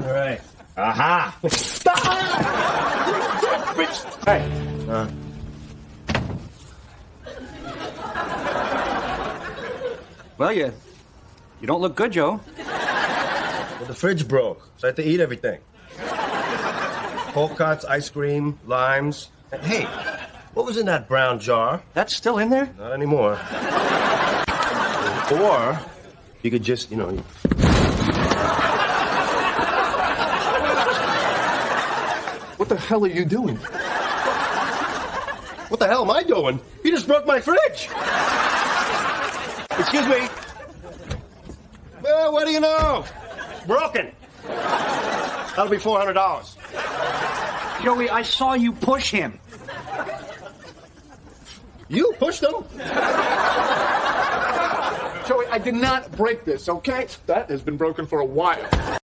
All right. Aha! Hey. Well, you don't look good, Joe. Well, the fridge broke, so I had to eat everything. Cold cuts, ice cream, limes. Hey, what was in that brown jar? That's still in there? Not anymore. Or you could just, What the hell are you doing? What the hell am I doing? You just broke my fridge. Excuse me. Well, what do you know? Broken. That'll be $400. Joey, I saw you push him. You pushed him? Joey, I did not break this, okay? That has been broken for a while.